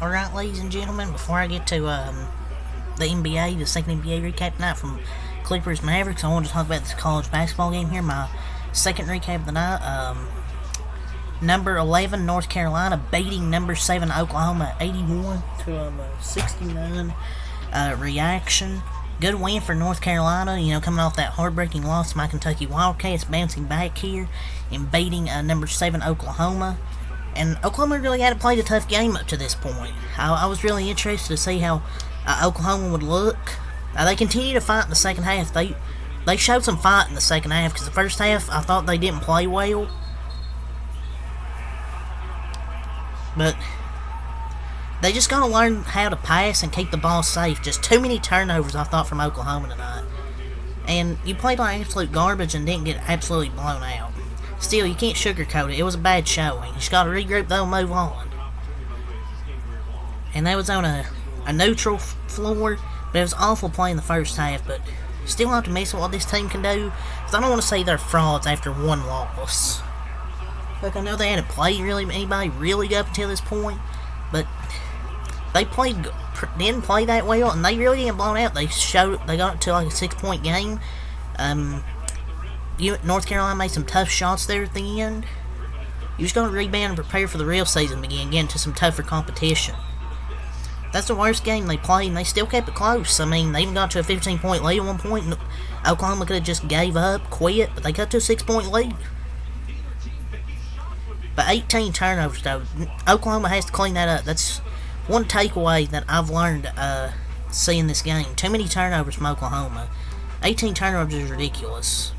Alright, ladies and gentlemen, before I get to the NBA, the second NBA recap tonight from Clippers Mavericks, I want to talk about this college basketball game here. My second recap of the night. Number 11 North Carolina beating number 7 Oklahoma 81 to 69. Reaction. Good win for North Carolina, coming off that heartbreaking loss to my Kentucky Wildcats, bouncing back here and beating number 7 Oklahoma. And Oklahoma really hadn't played a tough game up to this point. I was really interested to see how Oklahoma would look. They continued to fight in the second half. They showed some fight in the second half, because the first half I thought they didn't play well. But they just got to learn how to pass and keep the ball safe. Just too many turnovers, I thought, from Oklahoma tonight. And you played like absolute garbage and didn't get absolutely blown out. Still, you can't sugarcoat it. It was a bad showing. You just got to regroup, though, and move on. And that was on a neutral floor, but it was awful playing the first half. But still optimistic what this team can do. Because I don't want to say they're frauds after one loss. Like, I know they hadn't played really anybody really good up until this point, but they didn't play that well, and they really didn't blow out. They got to like a 6-point game. North Carolina made some tough shots there at the end. You just got to rebound and prepare for the real season begin, getting to some tougher competition. That's the worst game they played, and they still kept it close. I mean, they even got to a 15-point lead at one point, and Oklahoma could have just gave up, quit, but they got to a 6-point lead. But 18 turnovers, though. Oklahoma has to clean that up. That's one takeaway that I've learned seeing this game. Too many turnovers from Oklahoma. 18 turnovers is ridiculous.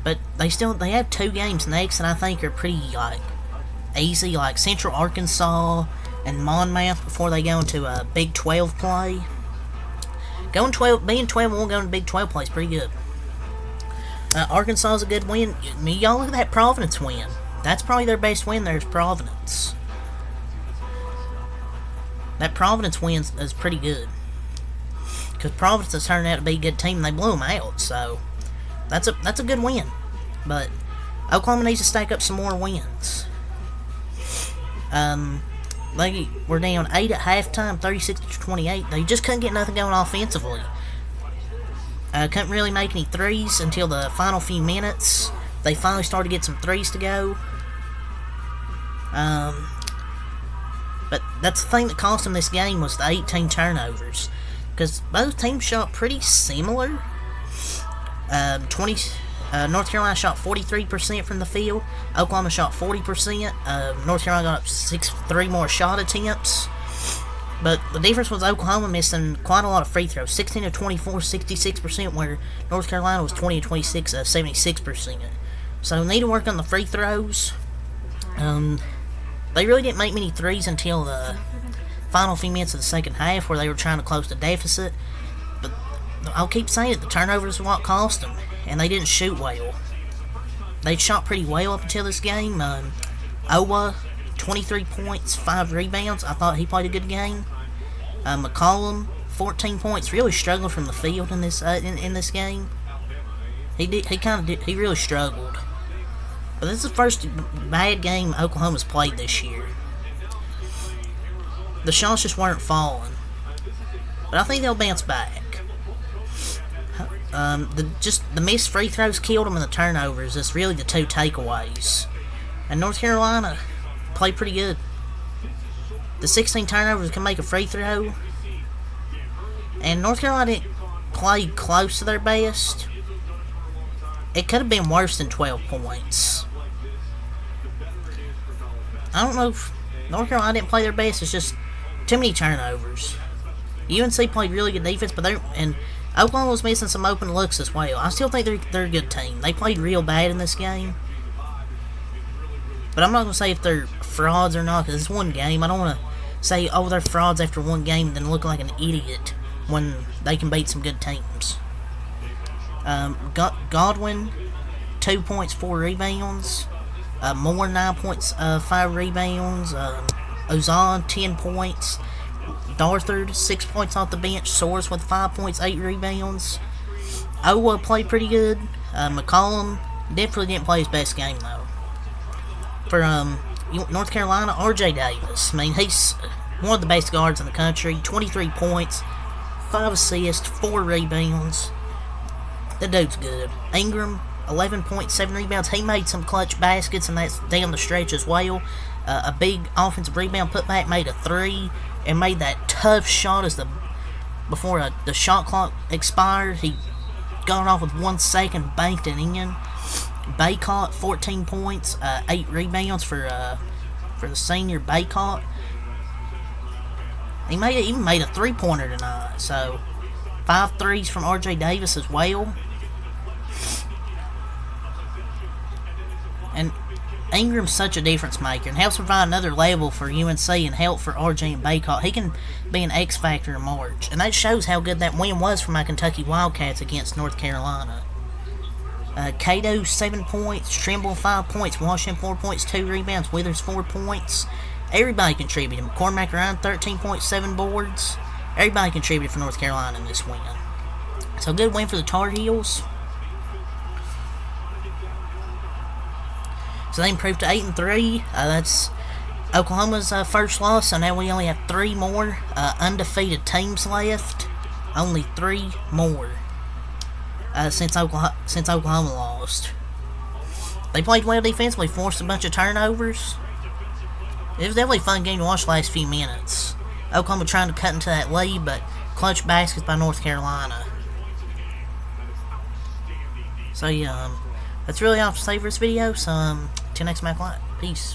But they have 2 games next that I think are pretty easy, like Central Arkansas and Monmouth before they go into Big 12 play. Being 12-1 going to Big 12 play is pretty good. Arkansas is a good win. Y'all look at that Providence win. That's probably their best win. There's Providence. That Providence win is pretty good. Because Providence has turned out to be a good team, and they blew them out. So that's a good win. But Oklahoma needs to stack up some more wins. They were down 8 at halftime, 36-28. They just couldn't get nothing going offensively. Couldn't really make any threes until the final few minutes. They finally started to get some threes to go. But that's the thing that cost them this game was the 18 turnovers. Because both teams shot pretty similar. North Carolina shot 43% from the field. Oklahoma shot 40%. North Carolina got up 3 more shot attempts. But the difference was Oklahoma missing quite a lot of free throws. 16 of 24, 66%, where North Carolina was 20 of 26, 76%. So need to work on the free throws. They really didn't make many threes until the final few minutes of the second half, where they were trying to close the deficit. But I'll keep saying it, the turnovers are what cost them, and they didn't shoot well. They shot pretty well up until this game. Owa, 23 points, 5 rebounds. I thought he played a good game. McCollum, 14 points. Really struggled from the field in this game. He really struggled. But this is the first bad game Oklahoma's played this year. The shots just weren't falling. But I think they'll bounce back. The missed free throws killed them, and the turnovers. That's really the 2 takeaways. And North Carolina played pretty good. The 16 turnovers can make a free throw. And North Carolina didn't play close to their best. It could have been worse than 12 points. I don't know if North Carolina didn't play their best. It's just too many turnovers. UNC played really good defense, and Oklahoma was missing some open looks as well. I still think they're a good team. They played real bad in this game. But I'm not going to say if they're frauds or not, because it's one game. I don't want to say, oh, they're frauds after one game and then look like an idiot when they can beat some good teams. Godwin, 2 points, 4 rebounds. Moore, 9 points, 5 rebounds. Ozon, 10 points. Darthard, 6 points off the bench. Soares with 5 points, 8 rebounds. Owa played pretty good. McCollum definitely didn't play his best game, though. For North Carolina, R.J. Davis. I mean, he's one of the best guards in the country. 23 points, 5 assists, 4 rebounds. The dude's good. Ingram, 11.7 rebounds. He made some clutch baskets, and that's down the stretch as well. A big offensive rebound putback, made a 3, and made that tough shot before the shot clock expired. He got off with 1 second, banked it in. Baycott, 14 points, 8 rebounds for the senior Baycott. He even made a 3-pointer tonight. So 5 threes from R.J. Davis as well. And Ingram's such a difference maker and helps provide another level for UNC and help for RJ and Baycott. He can be an X factor in March, and that shows how good that win was for my Kentucky Wildcats against North Carolina. Cato, 7 points. Trimble, 5 points. Washington, 4 points, 2 rebounds. Withers, 4 points. Everybody contributed. McCormack Ryan, 13.7 boards. Everybody contributed for North Carolina in this win. So, good win for the Tar Heels. So, they improved to 8-3. That's Oklahoma's first loss. So, now we only have 3 more undefeated teams left. Only 3 more. Since Oklahoma lost. They played well defensively, forced a bunch of turnovers. It was definitely a fun game to watch the last few minutes. Oklahoma trying to cut into that lead, but clutch baskets by North Carolina. So yeah, that's really all to say for this video. So till next Mac Light. Peace.